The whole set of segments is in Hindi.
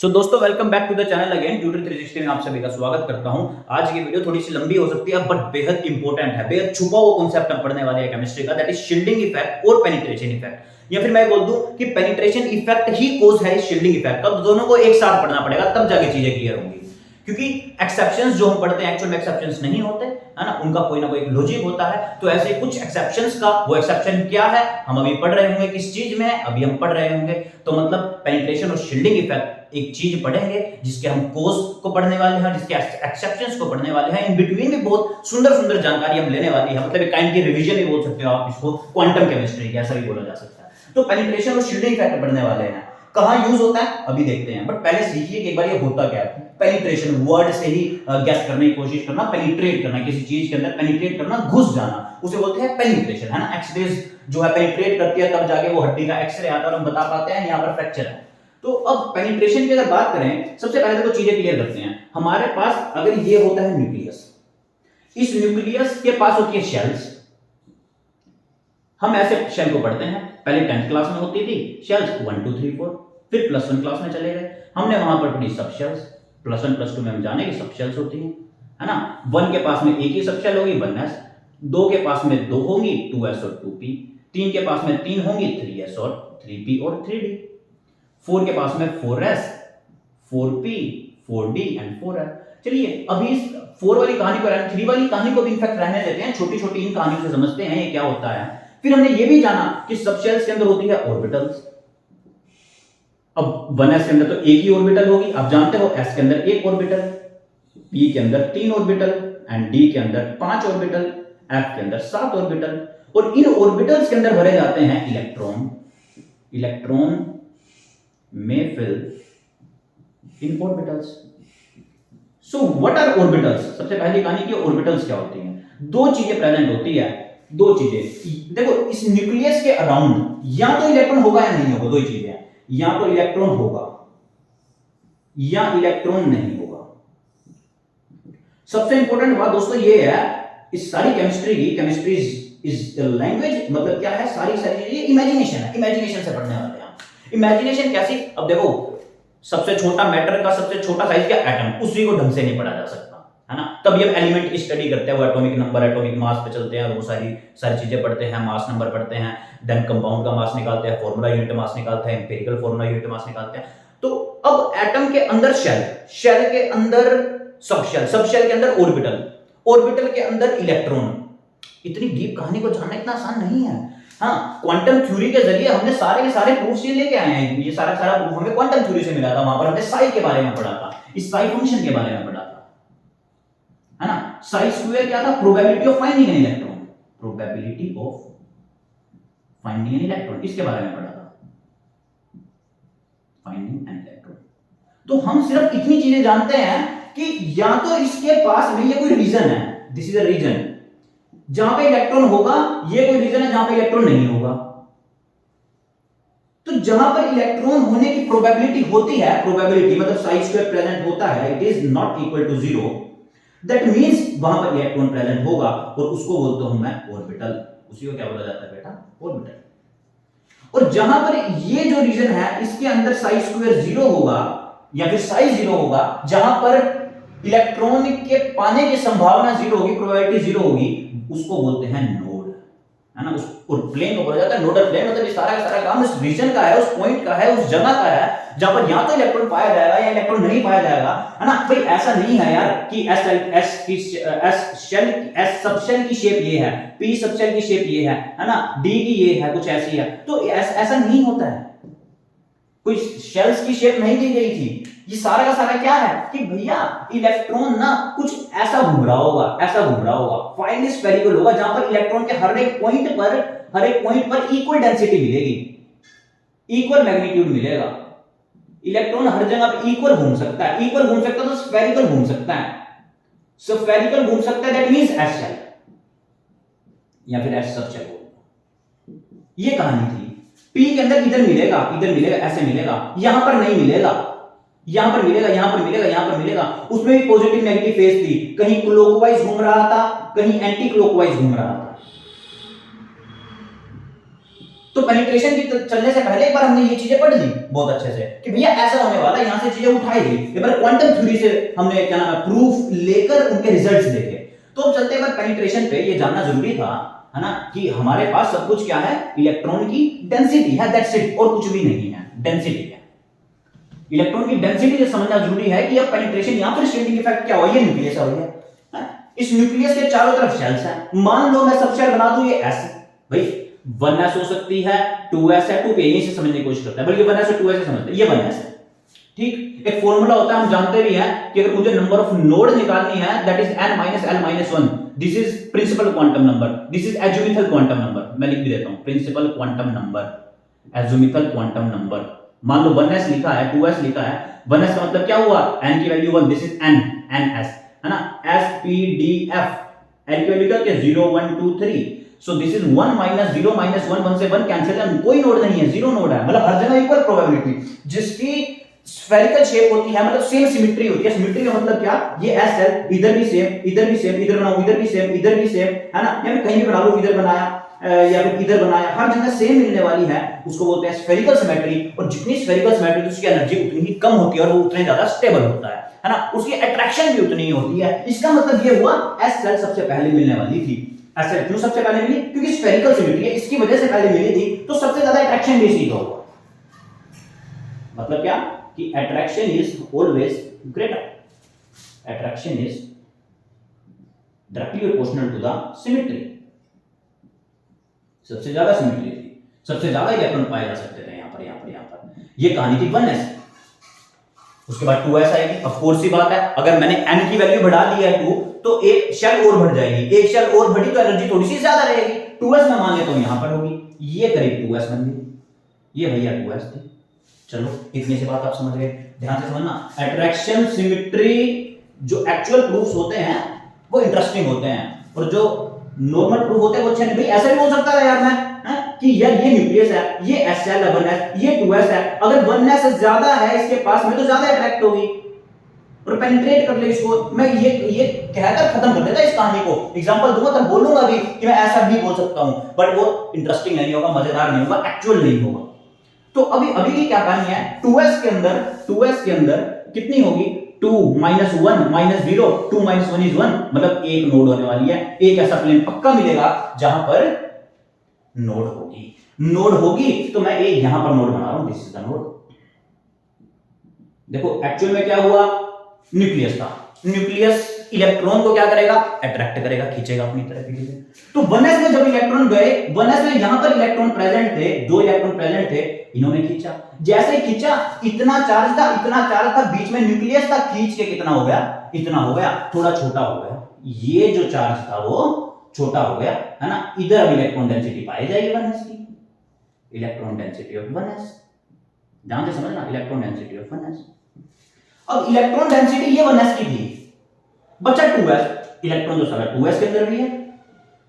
दोस्तों welcome back to the channel again tutor 360 में आप सभी का स्वागत करता हूं। आज की वीडियो थोड़ी सी लंबी हो सकती है बट बेहद इंपॉर्टेंट है, बेहद छुपा हुआ कॉन्सेप्ट हम पढ़ने वाले हैं केमिस्ट्री का, दैट इज शील्डिंग इफेक्ट और पेनिट्रेशन इफेक्ट। या फिर मैं बोल दूं कि पेनिट्रेशन इफेक्ट ही कोज है शील्डिंग इफेक्ट का। दोनों को एक साथ पढ़ना पड़ेगा तब जाके चीजें क्लियर होंगी, क्योंकि एक्सेप्शंस जो हम पढ़ते हैं एक्चुअल में एक्सेप्शंस नहीं होते है ना, उनका कोई ना कोई लॉजिक होता है। तो ऐसे कुछ एक्सेप्शंस का वो एक्सेप्शन क्या है हम अभी पढ़ रहे होंगे, किस चीज में है अभी हम पढ़ रहे होंगे। तो मतलब पेनिट्रेशन और शील्डिंग इफेक्ट एक चीज पढ़ेंगे जिसके हम कोज को पढ़ने वाले हैं, जिसके एक्सेप्शंस को पढ़ने वाले हैं। इन बिटवीन भी बहुत सुंदर सुंदर जानकारी हम लेने वाली है, मतलब एक काइंड की रिवीजन ही बोल सकते हो आप इसको, क्वांटम केमिस्ट्री की ऐसा भी बोला जा सकता है। तो पेनिट्रेशन और शील्डिंग इफेक्ट पढ़ने वाले हैं, कहां यूज होता है अभी देखते हैं। बट पहले सीखिए कि एक बार ये होता क्या है। पेनिट्रेशन वर्ड से ही गेस करने की कोशिश करना, पेनिट्रेट करना, किसी चीज के अंदर पेनिट्रेट करना, घुस जाना, उसे बोलते हैं पेनिट्रेशन, है ना। एक्सरेज जो है पेनिट्रेट करती है तब जाके वो हड्डी का एक्सरे आता है और हम बता पाते हैं यहाँ पर फ्रैक्चर है। तो अब पेनिट्रेशन की अगर बात करें, सबसे पहले तो चीजें क्लियर करते हैं। हमारे पास अगर ये होता है न्यूक्लियस, इस न्यूक्लियस के पास होती है शेल्स। हम ऐसे शेल को पढ़ते हैं, पहले 10th क्लास में होती थी शेल्स 1 2 3 4, फिर +1 क्लास में चले गए, हमने वहां पर पढ़ी सब शेल्स। +1 +2 में हम जाने की सब शेल्स होती हैं, है ना। 1 के पास में एक ही सब शेल होगी 1s, 2 के पास में 2 होंगी 2s और 2p, 3 के पास में 3 होंगी 3s और 3p और 3d, 4 के पास में 4s 4p 4d and 4f। चलिए अभी इस 4 वाली कहानी को 3 वाली कहानी को भी इनफैक्ट रहने देते हैं, छोटी छोटी इन कहानियों से समझते हैं ये क्या होता है। फिर हमने ये भी जाना कि सब शेल्स के अंदर होती है ऑर्बिटल्स। अब 1s के अंदर तो एक ही ऑर्बिटल होगी, आप जानते हो s के अंदर एक ऑर्बिटल, p के अंदर 3 ऑर्बिटल एंड d के अंदर 5 ऑर्बिटल, f के अंदर 7 ऑर्बिटल। और इन ऑर्बिटल्स के अंदर भरे जाते हैं इलेक्ट्रॉन। इलेक्ट्रॉन में fill in orbitals. So what are orbitals? सबसे पहली कहानी की ऑर्बिटल्स क्या होती हैं। दो चीजें प्रेजेंट होती है, दो चीजें देखो इस न्यूक्लियस के अराउंड, या तो इलेक्ट्रॉन होगा या नहीं होगा, दो ही चीजें हैं, या तो इलेक्ट्रॉन होगा या इलेक्ट्रॉन नहीं होगा। सबसे इंपॉर्टेंट बात दोस्तों ये है इस सारी केमिस्ट्री की, केमिस्ट्री इज द लैंग्वेज, मतलब क्या है, सारी चीजें इमेजिनेशन है, इमेजिनेशन से पढ़ने वाले हैं। इमेजिनेशन कैसी? अब देखो सबसे छोटा मैटर का सबसे छोटा साइज क्या, एटम, उसी को ढंग से नहीं पढ़ा जा सकता, है ना। तब ये एलिमेंट की स्टडी करते हैं, वो एटॉमिक नंबर एटॉमिक मास पे चलते हैं और वो सारी चीजें पढ़ते हैं, मास नंबर पढ़ते हैं, देन कंपाउंड का मास निकालते हैं, फार्मूला यूनिट मास निकालते हैं, एम्पिरिकल फार्मूला यूनिट मास निकालते हैं। तो अब एटम के अंदर शेल, शेल के अंदर सब शेल के अंदर ऑर्बिटल, ऑर्बिटल के अंदर इलेक्ट्रॉन। इतनी डीप कहानी को जानना इतना आसान नहीं है। हाँ, क्वांटम थ्योरी के जरिए हमने सारे के सारे प्रूफ ये लेके आए हैं, ये सारा प्रूफ हमें क्वांटम थ्योरी से मिला था। वहां पर हमने साई के बारे में पढ़ा था, इस साई फंक्शन के बारे में पढ़ा था, है ना। साई स्क्वायर क्या था? Probability of finding an electron, probability of finding an electron, इसके बारे में पढ़ा था, फाइंडिंग एन इलेक्ट्रॉन। तो हम सिर्फ इतनी चीजें जानते हैं कि या तो इसके पास में ये कोई रीजन है, दिस इज अ रीजन जहां पे इलेक्ट्रॉन होगा, ये कोई रीजन है जहां पे इलेक्ट्रॉन नहीं होगा। तो जहां पर इलेक्ट्रॉन होने की प्रोबेबिलिटी होती है, प्रोबेबिलिटी मतलब साई स्क्वायर प्रेजेंट होता है, it is not equal to 0, that means वहां पर इलेक्ट्रॉन प्रेजेंट होगा और उसको बोलता हूं मैं ऑर्बिटल। उसी को क्या बोला जाता है बेटा? ऑर्बिटल। और जहां पर ये जो रीजन है इसके अंदर साई स्क्वायर 0 होगा या फिर साई 0 होगा, जहां पर इलेक्ट्रॉन के पाने की संभावना 0 होगी, प्रोबेबिलिटी 0 होगी, उसको बोलते हैं नोड, है ना। उस प्लेन को बोला जाता है नोडल प्लेन। मतलब इस सारा का सारा काम उस रीजन का है, उस पॉइंट का है, उस जगह का है जहां पर या तो इलेक्ट्रॉन पाया जाएगा या इलेक्ट्रॉन नहीं पाया जाएगा, है ना। भाई ऐसा नहीं है यार कि एस सबशेल की शेप ये है, पी सबशेल की शेप ये है ना, डी की ये है, कुछ ऐसी है। तो ऐसा नहीं होता है, कोई शेल्स की शेप नहीं दी गई थी। ये सारा का सारा क्या है कि भैया इलेक्ट्रॉन ना कुछ ऐसा घूम रहा होगा, ऐसा घूम रहा होगा, फाइनली स्फेरिकल होगा, जहां पर इलेक्ट्रॉन के हर एक पॉइंट पर इक्वल डेंसिटी मिलेगी, इक्वल मैग्नीट्यूड मिलेगा। इलेक्ट्रॉन हर जगह पे इक्वल घूम सकता है, इक्वल घूम सकता है तो स्फेरिकल घूम सकता है, स्फेरिकल घूम सकता है, दैट मींस एस शेल या फिर एस सबशेल। ये कहानी थी। पी के अंदर इधर मिलेगा, ऐसे मिलेगा, यहां पर नहीं मिलेगा, यहां पर मिलेगा, यहां पर मिलेगा, यहां पर मिलेगा। उसमें भी पॉजिटिव नेगेटिव फेज थी, कहीं क्लॉकवाइज घूम रहा था, कहीं एंटी क्लॉकवाइज घूम रहा था। तो पेनिट्रेशन की चलने से पहले एक बार हमने ये चीजें पढ़ ली बहुत अच्छे से कि भैया ऐसा होने वाला है, यहां से चीजें उठाई गई, एक बार क्वांटम थ्योरी से हमने क्या नाम है प्रूफ लेकर उनके रिजल्ट्स देखे। तो अब चलते हैं पेनिट्रेशन पे, ये जानना जरूरी था है ना कि हमारे पास सब कुछ क्या है, इलेक्ट्रॉन की डेंसिटी है, दैट्स इट, और कुछ भी नहीं है, डेंसिटी है। इलेक्ट्रॉन की डेंसिटी जो समझना जरूरी है कि अब पेनिट्रेशन या फिर शील्डिंग इफेक्ट क्या हुआ, ये न्यूक्लियस हो गया। इस न्यूक्लियस के चारों तरफ शेल्स हैं। मान लो मैं सब शेल बना दूं ये s, भाई 1s हो सकती है, 2s है, 2p, यहीं से समझने की कोशिश करता है, बल्कि 1s और 2s से समझते हैं, ये 1s है। ठीक, एक फॉर्मूला होता है, हम जानते भी हैं कि अगर मुझे नंबर ऑफ नोड निकालनी है that is n - l - 1, this is principal quantum number, this is azimuthal quantum number. मैं लिख भी देता हूं, principal quantum number, azimuthal quantum number. मान लो 1s लिखा है, 2s लिखा है, 1s का मतलब क्या हुआ, n की value 1, this is n, ns है ना, s p d f, n की वैल्यू क्या होती है 0 1 2 3, सो दिस इज 1 - 0 - 1, 1 से 1 कैंसिल है, कोई नोड नहीं है, जीरो नोड है, मतलब हर जगह इक्वल प्रोबेबिलिटी। जिसकी स्फेरिकल शेप होती है, मतलब सेम सिमेट्री होती है। सिमेट्री का मतलब क्या, ये एस है, इधर भी सेम, इधर भी सेम, इधर बनाऊं इधर भी सेम, इधर भी सेम, है ना, या फिर कहीं भी बना लो, इधर बनाया या फिर इधर बनाया, हर जगह सेम मिलने वाली है, उसको बोलते हैं स्फेरिकल सिमेट्री। और जितनी स्फेरिकल सिमेट्री उसकी एनर्जी उतनी ही कम होती है और वो उतने ज्यादा स्टेबल होता है ना, उसकी अट्रैक्शन भी उतनी ही होती है। इसका मतलब ये हुआ एस सेल सबसे पहले मिलने वाली थी। एस सेल क्यों सबसे पहले मिली, क्योंकि स्फेरिकल सिमेट्री है, इसकी वजह से पहले मिली थी, तो सबसे ज्यादा अट्रैक्शन भी इसी का होगा। मतलब क्या कि attraction is always greater, attraction is directly proportional to the symmetry, सबसे ज्यादा सिमेट्री थी, सबसे ज्यादा इलेक्ट्रॉन पाए जा सकते थे यहां पर। ये कहानी थी 1s। उसके बाद 2s आएगी, ऑफ कोर्स सी बात है, अगर मैंने n की वैल्यू बढ़ा ली है 2, तो एक शेल और बढ़ जाएगी, एक शेल और बढ़ी तो एनर्जी थोड़ी सी ज्यादा रहेगी। 2s मैं मान लेता हूं यहां पर होगी, ये करीब 2s बन गई, ये भैया 2s थी। चलो इतनी सी बात आप समझ गए, ध्यान से समझना। अट्रैक्शन सिमेट्री जो एक्चुअल प्रूफ्स होते हैं वो इंटरेस्टिंग होते हैं, और जो नॉर्मल प्रूफ होते हैं वो अच्छे नहीं। भाई ऐसा भी हो सकता है यार मैं कि यार ये न्यूक्लियस है, ये एस सेल है 1s, ये 2s है, अगर 1s ज्यादा है इसके पास में तो ज्यादा अट्रैक्ट होगी और पेनिट्रेट कर ले इसको। मैं ये कहकर खत्म कर देता इस कहानी को, एग्जांपल दूंगा तब बोलूंगा भी कि मैं ऐसा भी बोल सकता हूं, बट वो इंटरेस्टिंग नहीं होगा, मजेदार नहीं होगा, एक्चुअल नहीं होगा। तो अभी की क्या कहानी है, 2s के अंदर कितनी होगी, 2 - 1 - 0, 2 - 1 is 1, मतलब एक नोड होने वाली है। एक ऐसा प्लेन पक्का मिलेगा जहां पर नोड होगी तो मैं एक यहां पर नोड बना रहा हूं, दिस इज द नोड। देखो एक्चुअल में क्या हुआ, न्यूक्लियस था, न्यूक्लियस इलेक्ट्रॉन को क्या करेगा, अट्रैक्ट करेगा, खींचेगा अपनी तरफ के लिए। तो 1s में जब इलेक्ट्रॉन गए, 1s में यहां पर इलेक्ट्रॉन प्रेजेंट थे, 2 इलेक्ट्रॉन प्रेजेंट थे, इन्होंने खींचा, जैसे खींचा इतना चार्ज था बीच में न्यूक्लियस था, खींच के कितना हो गया, इतना हो गया, थोड़ा छोटा हो गया, ये जो चार्ज था वो छोटा हो गया, है ना। इधर अब इलेक्ट्रॉन डेंसिटी पाई जाएगी 1s की, इलेक्ट्रॉन डेंसिटी ऑफ 1s, ध्यान से समझना, इलेक्ट्रॉन डेंसिटी ऑफ 1s। अब इलेक्ट्रॉन डेंसिटी ये 1s की थी, बचा 2s, इलेक्ट्रॉन जो सारा 2s के अंदर भी है,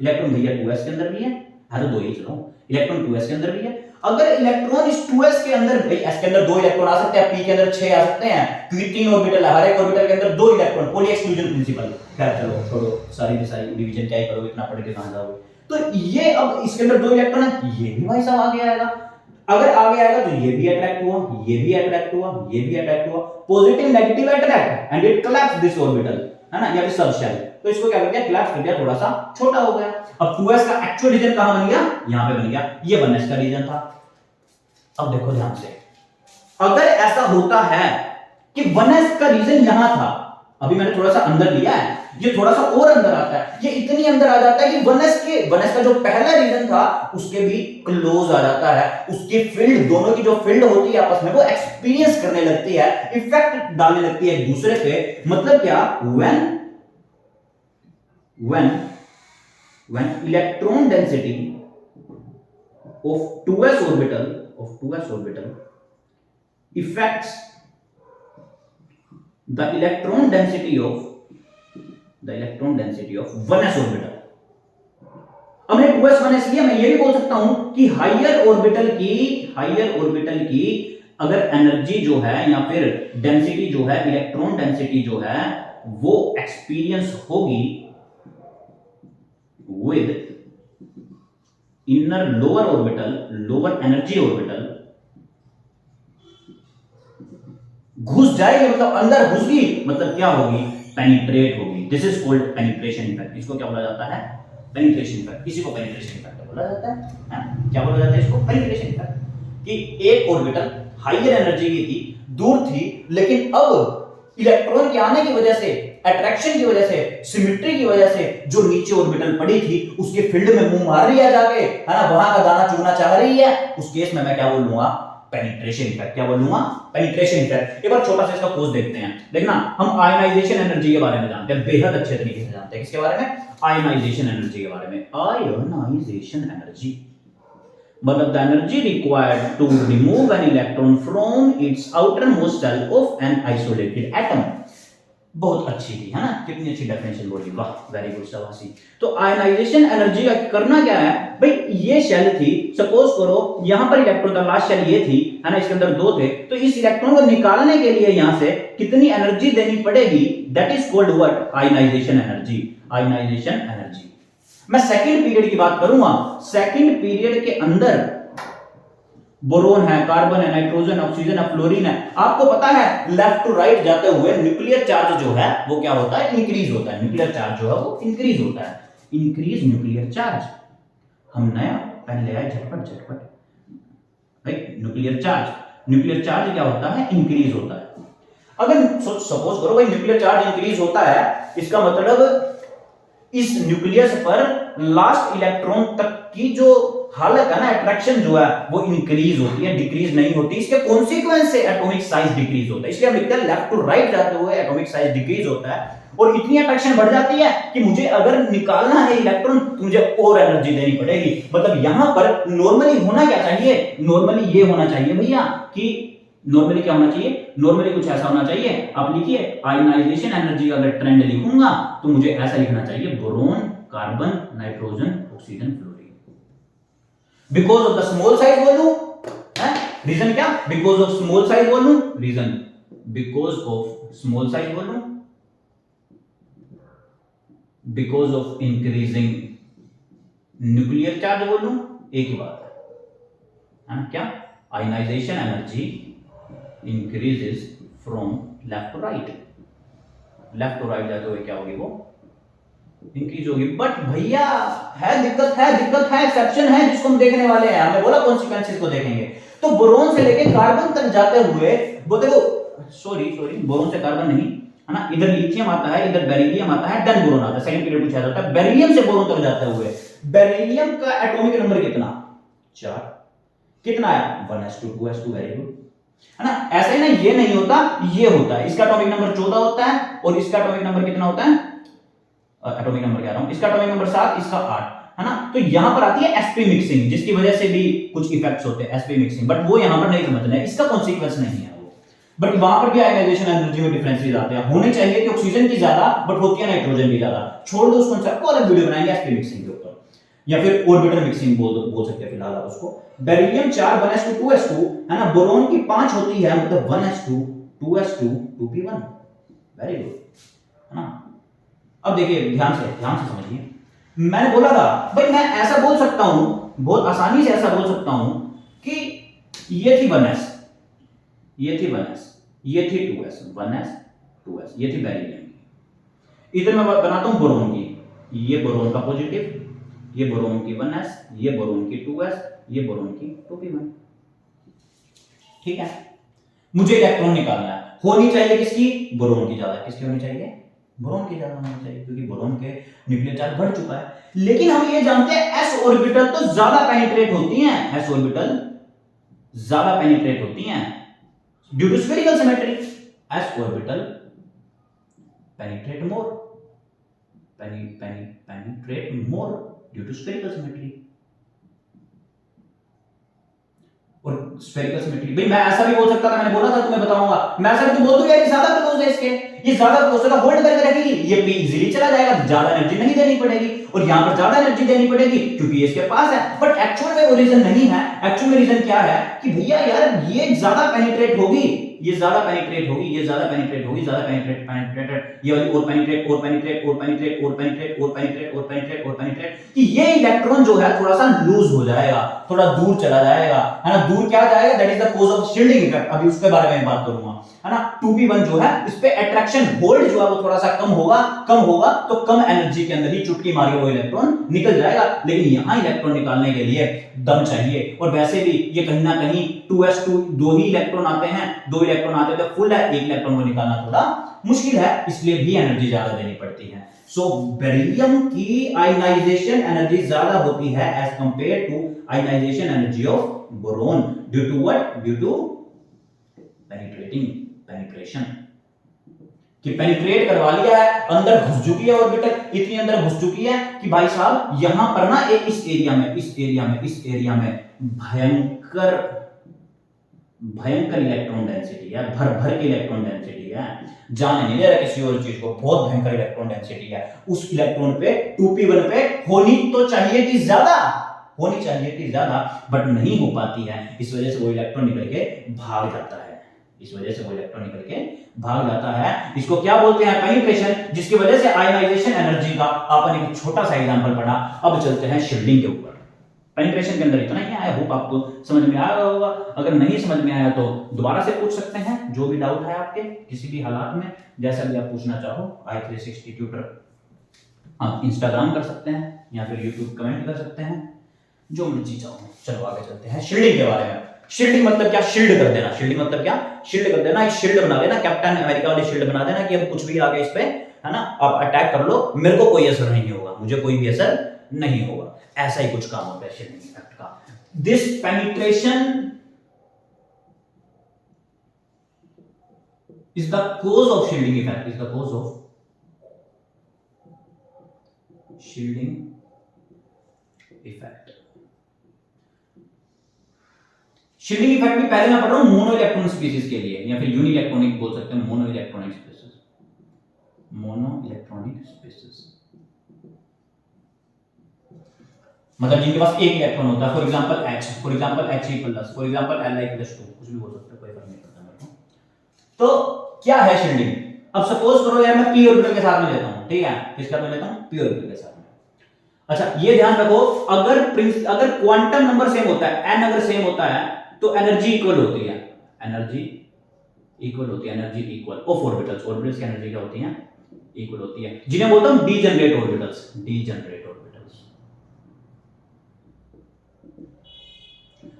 इलेक्ट्रॉन भैया 2s के अंदर भी है, हर दो ही चलो, इलेक्ट्रॉन 2s के अंदर भी है। अगर इलेक्ट्रॉन इस 2s के अंदर, भाई s के अंदर 2 इलेक्ट्रॉन आ सकते हैं, p के अंदर 6 आ सकते हैं, क्योंकि 3 ऑर्बिटल है, हर एक ऑर्बिटल के अंदर 2 इलेक्ट्रॉन, पॉली एक्सक्लूजन प्रिंसिपल। खैर चलो छोड़ो, सारी की सारी डिवीजन क्या ही करोगे, इतना पढ़ के कहां जाओगे। तो ये अब इसके अंदर 2 इलेक्ट्रॉन है, ये भी भाई साहब आगे आएगा, अगर आगे आएगा तो ये भी अट्रैक्ट हुआ, ये भी अट्रैक्ट हुआ, ये भी अट्रैक्ट हुआ, positive negative attract and it collapse this orbital, है ना, या फिर सब शेल। तो इसको क्या कर दिया, कोलैप्स कर दिया, थोड़ा सा छोटा हो गया। अब 2s का एक्चुअल रीजन कहां बन गया, यहां पे बन गया, ये 1s का रीजन था। अब देखो ध्यान से, अगर ऐसा होता है कि 1s का रीजन यहां था, अभी मैंने थोड़ा सा अंदर लिया है, ये थोड़ा सा और अंदर आता है, ये इतनी अंदर आ जाता है कि 1s का जो पहला रीजन था उसके भी क्लोज आ जाता है, उसकी फील्ड, दोनों की जो फील्ड होती है आपस में वो एक्सपीरियंस करने लगती है, इफेक्ट डालने लगती है एक दूसरे पे। मतलब क्या, when electron density of 2s orbital affects the electron density of 1s orbital। अब मैं 2s 1s लिया, मैं ये भी बोल सकता हूं कि हायर ऑर्बिटल की अगर एनर्जी जो है या फिर डेंसिटी जो है, इलेक्ट्रॉन डेंसिटी जो है वो एक्सपीरियंस होगी with inner lower orbital, lower energy orbital घुस जाएगी, मतलब अंदर घुस गई, मतलब क्या होगी, पेनिट्रेट होगी। This is called penetration effect. इसको क्या बोला जाता है, पेनिट्रेशन इफेक्ट। इसी को पेनिट्रेशन इफेक्ट बोला जाता है? क्या बोला जाता है इसको, पेनिट्रेशन इफेक्ट। कि एक ऑर्बिटल हायर एनर्जी की थी, दूर थी, लेकिन अब इलेक्ट्रॉन के आने की वजह से, अट्रैक्शन की वजह से, सिमेट्री की वजह से जो नीचे ऑर्बिटल पड़ी थी उसके फील्ड में मुंह मार रही है जाके, है ना, वहां का दाना चुगना चाह रही है। उस केस में मैं क्या बोलूंगा, पेनिट्रेशन इफेक्ट। क्या बोलूंगा, पेनिट्रेशन इफेक्ट। एक बार छोटा सा इसका कोर्स देखते हैं। देखना, हम आयनाइजेशन एनर्जी के बारे में जानते हैं, बेहद अच्छे तरीके से जानते हैं। किसके बारे में, आयनाइजेशन एनर्जी के बारे में। आयनाइजेशन एनर्जी मतलब the energy required to remove an electron from its outermost shell of an isolated atom। बहुत अच्छी थी, है ना, कितनी अच्छी डेफिनेशन बोली, वाह, वेरी गुड शाबाशी। तो आयनाइजेशन एनर्जी का करना क्या है भाई, ये शेल थी, सपोज करो यहां पर इलेक्ट्रॉन था, लास्ट शेल ये थी, है ना, इसके अंदर दो थे, तो इस इलेक्ट्रॉन को निकालने के लिए यहां से कितनी एनर्जी देनी पड़ेगी, that is called what, ionisation energy. Ionisation energy. मैं सेकंड पीरियड की बात करूंगा। सेकंड पीरियड के अंदर बोरोन है, कार्बन है, नाइट्रोजन, ऑक्सीजन है, फ्लोरीन है। आपको पता है लेफ्ट टू राइट जाते हुए न्यूक्लियर चार्ज जो है वो क्या होता है, इंक्रीज होता है। न्यूक्लियर चार्ज जो है वो इंक्रीज होता है, इंक्रीज न्यूक्लियर चार्ज। हम नया पेन ले आए, झटपट झटपट। Right, nuclear charge, nuclear charge क्या होता है, इंक्रीज होता है। अगर सपोज करो भाई न्यूक्लियर चार्ज इंक्रीज होता है, इसका मतलब इस न्यूक्लियस पर लास्ट इलेक्ट्रॉन तक की जो हालत है ना, अट्रैक्शन जो है वो इंक्रीज होती है, डिक्रीज नहीं होती। इसके कॉन्सिक्वेंस से एटॉमिक साइज डिक्रीज होता है। इसलिए हम लिखते हैं लेफ्ट टू राइट जाते हुए एटॉमिक साइज डिक्रीज होता है, और इतनी अट्रैक्शन बढ़ जाती है कि मुझे अगर निकालना है इलेक्ट्रॉन तो मुझे और एनर्जी देनी पड़ेगी। मतलब यहां पर नॉर्मली होना क्या चाहिए, नॉर्मली ये होना चाहिए भैया कि नॉर्मली क्या होना चाहिए, नॉर्मली कुछ ऐसा होना चाहिए, आप लिखिए आयनाइजेशन एनर्जी का अगर ट्रेंड लिखूंगा तो मुझे ऐसा लिखना चाहिए, boron, carbon, nitrogen, oxygen, fluorine. Because of the small size volume, reason क्या, because of small size volume, reason because of small size volume, because of increasing nuclear charge volume. एक ही बात है ना, क्या, ionization energy increases from left to right, left to right जाते हुए क्या होगी, वो इंक्रीज होगी। बट भैया है दिक्कत, एक्सेप्शन है जिसको हम देखने वाले हैं। हमने बोला कॉन्सिक्वेंसेस को देखेंगे। तो बोरोन से लेके कार्बन तक जाते हुए वो देखो, सॉरी बोरोन से कार्बन नहीं, है ना, इधर लिथियम आता है, इधर बेरिलियम आता है, देन बोरोन आता है। सेकंड पीरियड पूछा जाता है बेरिलियम से बोरोन तक जाते हुए। बेरिलियम का एटॉमिक नंबर कितना, 4। कितना है, 1s2 2s2, वेरी गुड, है ना। ऐसा ही ना, ये नहीं होता, ये होता है। इसका एटॉमिक नंबर 14 होता है, और इसका एटॉमिक नंबर कितना होता है, एटॉमिक नंबर कह रहा हूं, इसका एटॉमिक नंबर 7, इसका 8, है ना। तो यहां पर आती है sp मिक्सिंग, जिसकी वजह से भी कुछ इफेक्ट्स होते हैं, sp मिक्सिंग, बट वो यहां पर नहीं समझना है, इसका कॉन्सिक्वेंस नहीं है वो। बट वहां पर भी आयनाइजेशन एनर्जी में डिफरेंसेस आते हैं। होने चाहिए कि ऑक्सीजन की ज्यादा, बट होती है नाइट्रोजन की ज्यादा। छोड़ दो उस कांसेप्ट को, अलग वीडियो बनाएंगे sp मिक्सिंग के ऊपर, या फिर ऑर्बिटल मिक्सिंग बोल सकते हैं फिलहाल आप उसको। बेरिलियम 4 1s2 2s2, है ना, बोरोन की 5 होती है, मतलब 1s2 2s2 2p1, very good, है ना। अब देखिए ध्यान से समझिए, मैंने बोला था भाई मैं ऐसा बोल सकता हूं, बहुत आसानी से ऐसा बोल सकता हूं कि ये थी 1s, ये थी 1s, ये थी 2s, 1s 2s, ये थी बेरिलियम की। इधर मैं बनाता हूं बोरोन की, ये बोरोन का पॉजिटिव, ये बोरोन की 1s, ये बोरोन की 2s, ये बोरोन की 2p1। ठीक है, मुझे इलेक्ट्रॉन निकालना है, होनी चाहिए किसकी, बोरोन की ज्यादा। किसकी होनी चाहिए, बोरोन की ज्यादा होनी चाहिए, क्योंकि बोरोन के न्यूक्लियर चार्ज बढ़ चुका है। लेकिन हम ये जानते हैं s ऑर्बिटल तो ज्यादा पेनिट्रेट होती हैं, s ऑर्बिटल ज्यादा पेनिट्रेट होती हैं due to spherical symmetry. s orbital penetrate more, penetrate more due to spherical symmetry. और स्फेरिकल सिमेट्री भाई मैं ऐसा भी बोल सकता था, मैंने बोला था तुम्हें बताऊंगा, मैं ऐसा भी तो बोल दूं यार ये ज्यादा क्लोज है इसके, ये ज्यादा क्लोज है, होल्ड करके रखेगी, ये p इजीली चला जाएगा, ज्यादा एनर्जी नहीं देनी पड़ेगी। और यहां पर ज्यादा एनर्जी देनी पड़ेगी क्योंकि ये इसके पास है। बट एक्चुअल में वो रीजन नहीं है। एक्चुअल में रीजन क्या है कि भैया यार ये ज्यादा पेनिट्रेट होगी, ये ज्यादा पेनिट्रेट होगी, ये ज्यादा पेनिट्रेट होगी, ज्यादा पेनिट्रेट, ये वाली और पेनिट्रेट और पेनिट्रेट और पेनिट्रेट और पेनिट्रेट और पेनिट्रेट और पेनिट्रेट और पेनिट्रेट, कि ये इलेक्ट्रॉन जो है थोड़ा सा लूज हो जाएगा, थोड़ा दूर चला जाएगा, है ना। दूर क्या जाएगा, that is the cause of shielding effect. अभी उसके बारे में बात करूंगा, है ना। 2p1 जो है इस पे अट्रैक्शन वोल्ट जो है वो थोड़ा सा कम होगा तो कम एनर्जी के अंदर ही चुटकी मार वो इलेक्ट्रॉन निकल जाएगा। लेकिन यहां इलेक्ट्रॉन निकालने के लिए दम चाहिए, और वैसे भी ये कहीं ना कहीं 2s2 दो ही इलेक्ट्रॉन आते हैं, दो इलेक्ट्रॉन आते हैं तो फुल है, एक इलेक्ट्रॉन को निकालना थोड़ा मुश्किल है, इसलिए भी एनर्जी ज्यादा देनी पड़ती है। सो बेरिलियम की आयनाइजेशन एनर्जी ज्यादा होती है as compare to ionisation energy of boron, due to what, due to penetration, कि पेनिट्रेट करवा लिया है, अंदर घुस चुकी है ऑर्बिटल, इतनी अंदर घुस चुकी है कि भाई साहब यहां पर ना एक इस एरिया में भयंकर इलेक्ट्रॉन डेंसिटी है, भर के इलेक्ट्रॉन डेंसिटी है, जाने नहीं दे रहा किसी और चीज को, बहुत भयंकर इलेक्ट्रॉन डेंसिटी है। उस इलेक्ट्रॉन पे 2p1 पे होनी तो चाहिए कि ज्यादा, बट नहीं हो पाती है, इस वजह से वो इलेक्ट्रॉन निकल के भाग जाता है, इसको क्या बोलते हैं, पेनिट्रेशन, जिसकी वजह से आयनाइजेशन एनर्जी का अपन एक छोटा सा एग्जांपल पढ़ा। अब चलते हैं शील्डिंग के ऊपर। पेनिट्रेशन के अंदर इतना ही है, होप आपको समझ में आया होगा। अगर नहीं समझ में आया तो दोबारा से पूछ सकते हैं, जो भी डाउट है आपके किसी भी हालात में, जैसा भी आप पूछना चाहो। i360 ट्यूटर आप इंस्टाग्राम कर सकते हैं या फिर यूट्यूब कमेंट कर सकते हैं, जो मर्जी चाहो। चलो आगे चलते हैं शील्डिंग के बारे में। शील्डिंग मतलब क्या, शील्ड कर देना। शील्डिंग मतलब क्या, शील्ड कर देना, एक शील्ड बना देना, कैप्टन अमेरिका वाली शील्ड बना देना कि अब कुछ भी आगे इस पे, है ना, आप अटैक कर लो, मेरे को कोई असर नहीं होगा, मुझे कोई भी असर नहीं होगा। ऐसा ही कुछ काम होता है शील्डिंग इफेक्ट का। This penetration is the cause of shielding effect, is the cause of shielding effect। Shielding effect भी पहले मैं पढ़ रहा हूं मोनो इलेक्ट्रॉनिक स्पीशीज के लिए, या फिर यूनि इलेक्ट्रॉनिक बोल सकते हैं, मोनो इलेक्ट्रॉनिक स्पीशीज मतलब जिनके पास एक इलेक्ट्रॉन होता है, for example H, for example He+, for example Li+2, कुछ भी बोल सकते हैं, कोई फर्क नहीं पड़ता मेरे को। तो क्या है शील्डिंग? अब सपोज करो यार मैं p ऑर्बिटल के साथ में लेता हूं, ठीक है, किसका में लेता हूं, p ऑर्बिटल के साथ में। अच्छा ये ध्यान रखो, अगर क्वांटम नंबर सेम होता है, n अगर सेम होता है तो एनर्जी इक्वल होती है, एनर्जी इक्वल ऑफ ऑर्बिटल्स की एनर्जी क्या होती है, इक्वल होती है, जिन्हें बोलता हूं डीजेनरेट ऑर्बिटल्स।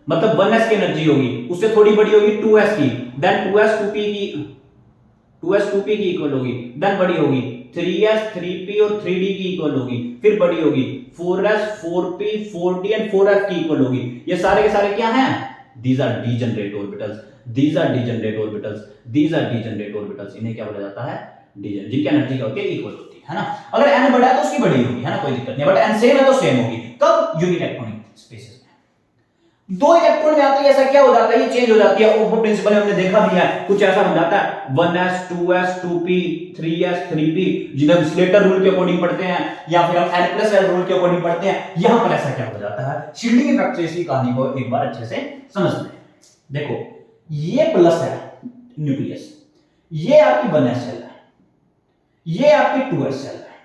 मतलब 1s की एनर्जी होगी, उससे थोड़ी बड़ी होगी 2s की, देन 2s 2p की इक्वल होगी, देन बड़ी होगी 3s 3p और 3d की इक्वल होगी, फिर बड़ी होगी 4s 4p 4d and 4f की इक्वल होगी। ये सारे के सारे क्या हैं, these are degenerate orbitals, इन्हें क्या बोला जाता है, डिजन, जिनकी एनर्जी क्या होती है, इक्वल होती है ना। अगर n बड़ा है तो उसकी बड़ी होगी, है ना, कोई दिक्कत नहीं, बट n सेम है तो सेम होगी। कब, यूनि इलेक्ट्रॉनिक स्पेसेस में। दो इलेक्ट्रॉन में आते ही ऐसा क्या हो जाता है, ये चेंज हो जाती है, ओपो प्रिंसिपल हमने देखा भी है, कुछ ऐसा बन जाता है 1s 2s 2p 3s 3p, जिन्हें हम स्लेटर रूल के अकॉर्डिंग पढ़ते हैं या फिर हम n+l रूल के अकॉर्डिंग पढ़ते हैं। यहां पर ऐसा क्या हो जाता है, शील्डिंग इफेक्ट से इसकी कहानी को एक बार अच्छे से समझते हैं। देखो ये प्लस है न्यूक्लियस, ये आपकी 1s सेल है, ये आपकी 2s सेल है,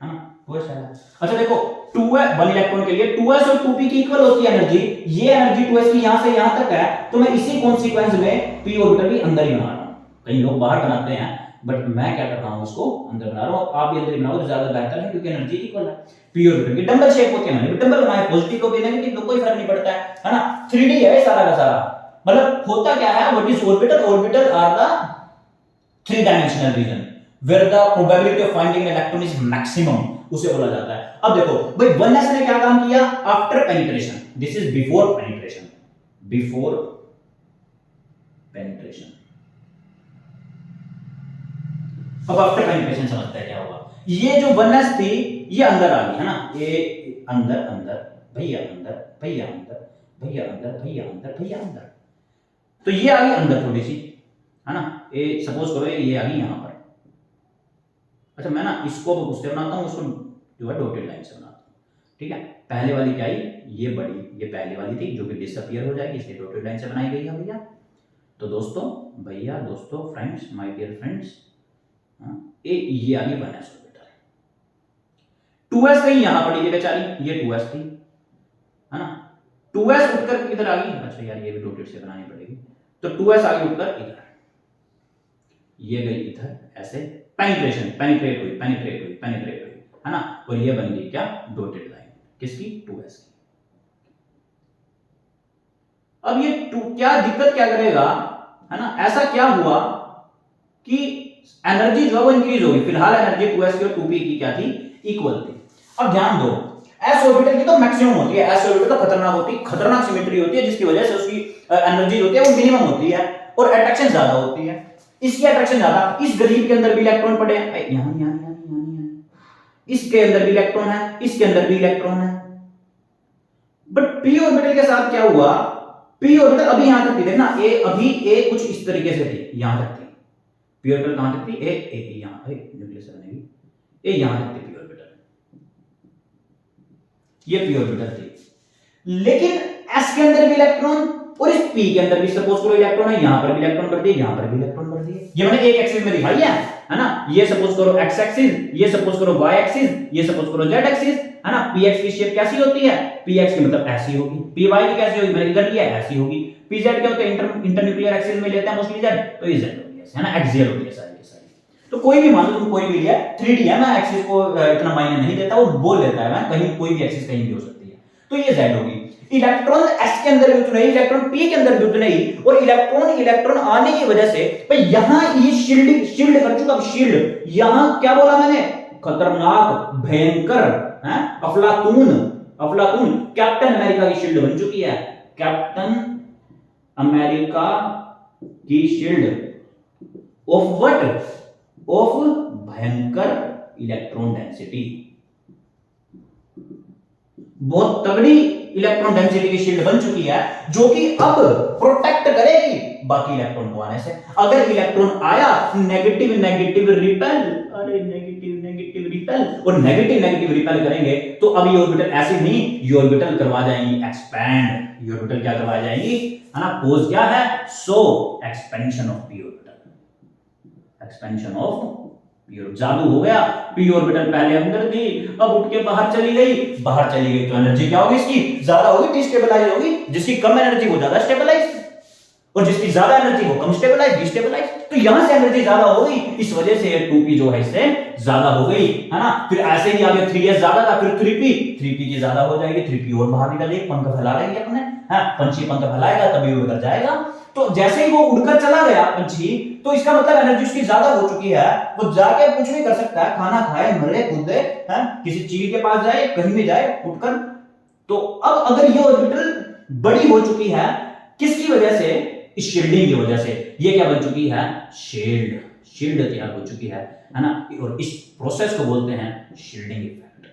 हाँ 2s सेल है। अच्छा देखो 1 इलेक्ट्रॉन के लिए 2s और 2p की इक्वल होती है एनर्जी, ये एनर्जी 2s की यहां से यहां तक है, तो मैं इसी कॉन्सिक्वेंस में p ऑर्बिटल भी अंदर ही बना रहा हूं। कई लोग बाहर बनाते हैं, बट मैं क्या कर रहा हूं, उसको अंदर बना रहा हूं। आप भी अंदर बनाओ तो ज्यादा बेहतर है, क्योंकि एनर्जी इक्वल है। p ऑर्बिटल की डबल शेप होती है, मैंने डबल बनाया, पॉजिटिव को भी नेगेटिव को कोई फर्क नहीं पड़ता है ना। 3d है सारा का सारा, मतलब होता क्या है, what is orbital are the 3 dimensional region where the probability of finding electron is maximum, उसे बोला जाता है। अब देखो भाई 1s ने क्या काम किया, after penetration, this is before penetration, अब आफ्टर पेनिट्रेशन समझते हैं क्या होगा। ये जो 1s थी ये अंदर आ गई, है ना, ये अंदर भैया अंदर, तो ये आ गई अंदर थोड़ी सी, है ना, ये सपोज करो ये आ गई यहां पर। अच्छा मैं ना इसको उससे बनाता हूं, उसको जो है डॉटेड लाइन से बनाता हूं, ठीक है। पहले वाली क्या आई, ये बड़ी, ये पहले वाली थी जो कि डिसअपीयर हो जाएगी, इसलिए डॉटेड लाइन से बनाई गई है भैया। तो तो दोस्तों, भैया, दोस्तों, फ्रेंड्स, माय डियर फ्रेंड्स, ये आ गई 1s ऑर्बिटल। 2s कहीं यहां पड़ी जगह चाली, ये 2s थी, है ना। 2s उठकर किधर आ गई, अच्छा यार ये भी डॉटेड से बनानी पड़ेगी, तो 2s आ गई उठकर इधर, ये गई इधर, ऐसे पेनिट्रेशन, पेनिट्रेट हुई, है ना, और ये बन गई क्या, डॉटेड लाइन, किसकी, 2s की। अब ये क्या दिक्कत क्या करेगा, है ना, ऐसा क्या हुआ कि एनर्जी जो है वो इंक्रीज होगी। फिलहाल एनर्जी 2s की और 2p की क्या थी, इक्वल थी। अब ध्यान दो, s ऑर्बिटल की तो मैक्सिमम होती है, s ऑर्बिटल तो खतरनाक होती है, खतरनाक सिमेट्री होती है, जिसकी वजह से उसकी एनर्जी होती है वो मिनिमम होती है और अट्रैक्शन ज्यादा होती है। इसकी अट्रैक्शन ज्यादा, इस गरीब के अंदर भी इलेक्ट्रॉन पड़े हैं, यहां इसके अंदर भी इलेक्ट्रॉन है, इसके अंदर भी इलेक्ट्रॉन है। बट p ऑर्बिटल के साथ क्या हुआ, p ऑर्बिटल अभी यहां तक थी, देखना ए, अभी ए कुछ इस तरीके से थी, यहां तक थी p ऑर्बिटल, कहां तक थी, ए यहां है, न्यूक्लियस बनेगी, ए यहां तक थी p ऑर्बिटल, ये p ऑर्बिटल थी। लेकिन s के अंदर भी इलेक्ट्रॉन और इस p के अंदर भी सपोज करो इलेक्ट्रॉन है, यहां पर भी इलेक्ट्रॉन बढ़ दिए, यहां पर भी इलेक्ट्रॉन बढ़ दिए, ये मैंने एक एक्सिस में दिखाई है ना। ये सपोज करो x एक्सिस, ये सपोज करो y एक्सिस, ये सपोज करो z एक्सिस, है ना। px की शेप कैसी होती है, px की मतलब ऐसी होगी, py की कैसी होगी, मैंने इधर लिया ऐसी होगी, pz क्या होता है, इंटरन्यूक्लियर एक्सिस में लेते हैं मोस्टली z, तो ये z होगी ऐसे, है ना, एक्सियल होती है सारी की सारी। तो कोई भी मान लो तुम कोई भी लिया, 3D है, मैं एक्सिस को इतना मायने नहीं देता, वो बोल देता है मैं, कहीं कोई भी एक्सिस कहीं भी हो सकती है, तो ये z होगी। इलेक्ट्रॉन s के अंदर भी उतने ही, इलेक्ट्रॉन p के अंदर भी उतने ही, और इलेक्ट्रॉन आने की वजह से भाई यहां ये शील्ड कर चुका, शील्ड यहां क्या बोला मैंने, खतरनाक, भयंकर, है, अफलातून कैप्टन अमेरिका की शील्ड बन चुकी है, कैप्टन अमेरिका की शील्ड ऑफ व्हाट, ऑफ भयंकर इलेक्ट्रॉन डेंसिटी, बहुत तगड़ी इलेक्ट्रॉन डेंसिटी की शील्ड बन चुकी है, जो कि अब प्रोटेक्ट करेगी बाकी इलेक्ट्रॉन को आने से। अगर इलेक्ट्रॉन आया, नेगेटिव रिपेल, अरे नेगेटिव रिपेल, और नेगेटिव रिपेल करेंगे, तो अब ये ऑर्बिटल ऐसे नहीं, ये ऑर्बिटल करवा जाएंगी एक्सपैंड, ये ऑर्बिटल क्या करवा जाएंगी, है ना, पोज क्या है, so expansion of p orbital, expansion of जादू हो गया, p ऑर्बिटल पहले अंदर थी, अब उठ के बाहर चली गई, तो एनर्जी क्या होगी, इसकी ज्यादा होगी, डिस्टेबलाइज होगी, जिसकी कम एनर्जी वो ज्यादा स्टेबलाइज, और जिसकी ज्यादा एनर्जी वो कम स्टेबलाइज, डिस्टेबलाइज। तो यहां से एनर्जी ज्यादा हो गई, इस वजह से 2p जो है इससे ज्यादा हो गई, है ना। फिर ऐसे ही आगे 3s ज्यादा था, फिर 3p की ज्यादा हो जाएगी, 3p और बाहर निकल जाएगी, पंख फैला लेंगे अपने, हां, पंछी पंख फैलाएगा तभी उड़कर जाएगा। तो जैसे ही वो उड़कर चला गया पंछी, तो इसका मतलब एनर्जी उसकी ज्यादा हो चुकी है, वो जाके कुछ भी कर सकता है, खाना खाए, मरे, कूदे, हैं, किसी चील के पास जाए, कहीं भी जाए उठकर। तो अब अगर ये ऑर्बिटल बड़ी हो चुकी है, किसकी वजह से, इस शील्डिंग की वजह से, ये क्या बन चुकी है, शील्ड तैयार हो चुकी है ना, और इस प्रोसेस को बोलते हैं शील्डिंग इफेक्ट।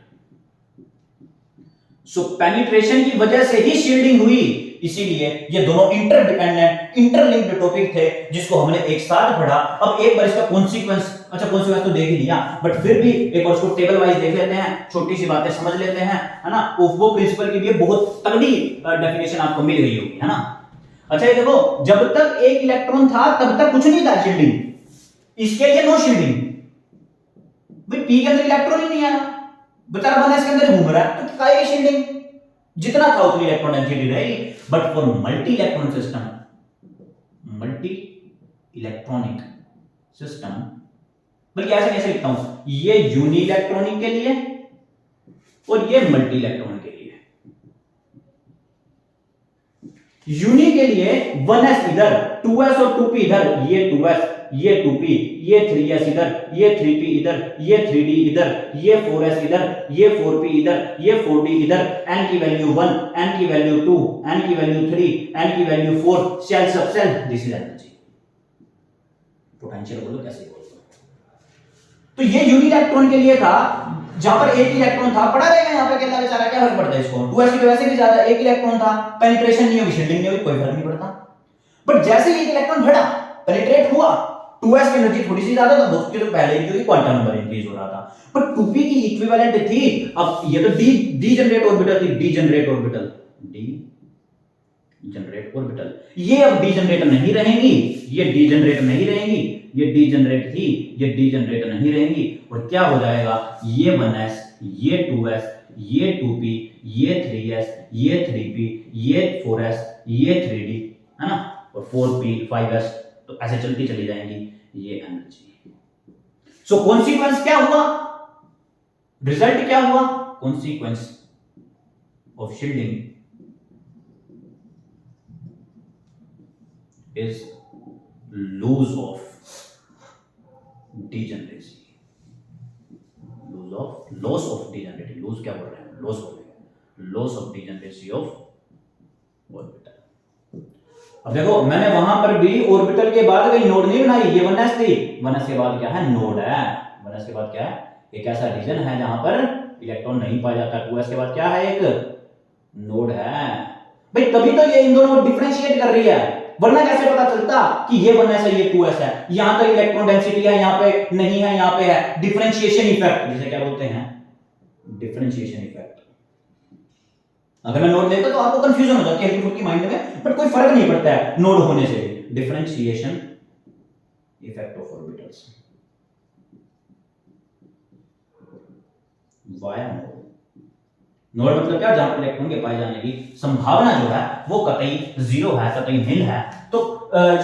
सो पेनिट्रेशन की वजह से ही शील्डिंग हुई, इसीलिए ये दोनों इंटरडिपेंडेंट, इंटरलिंक्ड टॉपिक थे, जिसको हमने एक साथ पढ़ा। अब एक बार इसका कॉन्सिक्वेंस, अच्छा कॉन्सिक्वेंस तो देख ही लिया, बट फिर भी एक बार उसको टेबल वाइज देख लेते हैं, छोटी सी बातें समझ लेते हैं, है ना। वो प्रिंसिपल की भी बहुत तगड़ी डेफिनेशन आपको मिल गई होगी, है ना। अच्छा ये देखो, जब तक एक इलेक्ट्रॉन था तब तक कुछ नहीं था शील्डिंग, इसके लिए नो शील्डिंग, भाई p के अंदर इलेक्ट्रॉन ही नहीं आया, बेचारा 1s के अंदर घूम रहा है, तो क्या शील्डिंग, जितना था उतनी इलेक्ट्रॉन डेंसिटी रहेगी। But for multi electron system, multi electronic system, बल्कि ऐसे कैसे लिखता हूं, ये यूनी इलेक्ट्रॉनिक के लिए और ये मल्टी इलेक्ट्रॉन के लिए। यूनी के लिए 1s इधर, 2s और 2p इधर, ये 2s, ये 2p, ये 3s इधर, ये 3p इधर, ये 3d इधर, ये 4s इधर, ये 4p इधर, ये 4d इधर, n की वैल्यू 1, n की वैल्यू 2, n की वैल्यू 3, n की value 4, shell sub shell, this is energy, potential बोलो कैसे बोलो। तो ये यूनी इलेक्ट्रॉन के लिए था, जहां पर एक इलेक्ट्रॉन था, पड़ा रहेगा यहां पे, अकेला बेचारा, क्या फर्क पड़ता है इसको, 2s की तो वैसे भी ज्यादा, एक इलेक्ट्रॉन था, पेनिट्रेशन नहीं होगी, शील्डिंग नहीं होगी, कोई फर्क नहीं पड़ता। बट जैसे ही एक इलेक्ट्रॉन बढ़ा, पेनिट्रेट हुआ, 2s की एनर्जी थोड़ी सी ज्यादा था, उसके तो पहले ही क्योंकि क्वांटम नंबर इंक्रीज हो रहा था, बट 2p की इक्विवेलेंट थी। अब ये तो डी जनरेट ऑर्बिटल थी, D generate orbital, D generate orbital. ये अब डीजनरेट नहीं रहेंगी, ये डीजनरेट नहीं रहेंगी, ये डीजनरेट थी, ये डीजनरेट नहीं रहेंगी, और क्या हो जाएगा, ये 1s, ये 2s, ये 2p, ये 3s, ये 3p, ये 4s, ये 3d, है ना, और 4p, 5s, तो ऐसे चलती चली जाएंगी ये एनर्जी। सो कॉन्सिक्वेंस क्या हुआ, रिजल्ट क्या हुआ, consequence of shielding is lose of degeneracy, loss of degeneracy, lose क्या बोल रहे हैं, loss बोल रहे हैं, loss of degeneracy of orbital। अब देखो मैंने वहां पर भी ऑर्बिटल के बाद कोई नोड नहीं बनाई, ये 1s थी, 1s के बाद क्या है, नोड है, 1s के बाद क्या है, एक ऐसा रीजन है जहां पर इलेक्ट्रॉन नहीं पाया जाता, 2s के बाद क्या है, एक नोड है भाई, तभी तो ये इन दोनों को डिफरेंशिएट कर रही है, वरना कैसे पता चलता कि ये 1s है, ये 2s है, यहां तो इलेक्ट्रॉन डेंसिटी है, यहां पे नहीं है, यहां पे है, डिफरेंशिएशन इफेक्ट, जिसे क्या बोलते हैं, डिफरेंशिएशन इफेक्ट। अगर मैं नोड लेता तो आपको कंफ्यूजन हो जाती है हल्की फुल्की माइंड में, बट कोई फर्क नहीं पड़ता है नोड होने से, differentiation effect of orbitals via node. Node मतलब क्या, जहां पर इलेक्ट्रॉन के पाए जाने की संभावना जो है वो कतई जीरो है, कतई नील है। तो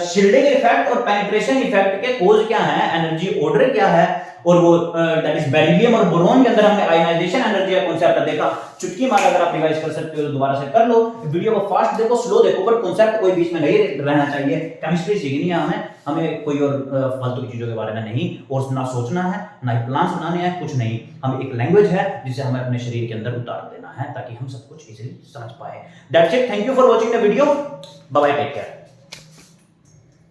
शील्डिंग इफेक्ट और पेनिट्रेशन इफेक्ट के कोज क्या है, एनर्जी ऑर्डर क्या है, और वो दैट इज बेरिलियम और बोरॉन के अंदर हमने आयोनाइजेशन एनर्जी का कांसेप्ट देखा। चुटकी मार अगर आप रिवाइज कर सकते हो तो दोबारा से कर लो, वीडियो को फास्ट देखो, स्लो देखो, बट कांसेप्ट कोई बीच में नहीं रहना चाहिए। केमिस्ट्री सीखनी है हमें कोई और फालतू की चीजों के बारे में नहीं, और ना सोचना है, ना ही प्लान्स बनाने हैं, कुछ नहीं। हम एक लैंग्वेज है जिसे हमें अपने शरीर के अंदर उतार देना है ताकि हम सब कुछ इजीली समझ पाए। That's it, thank you for watching the video, bye bye, take care.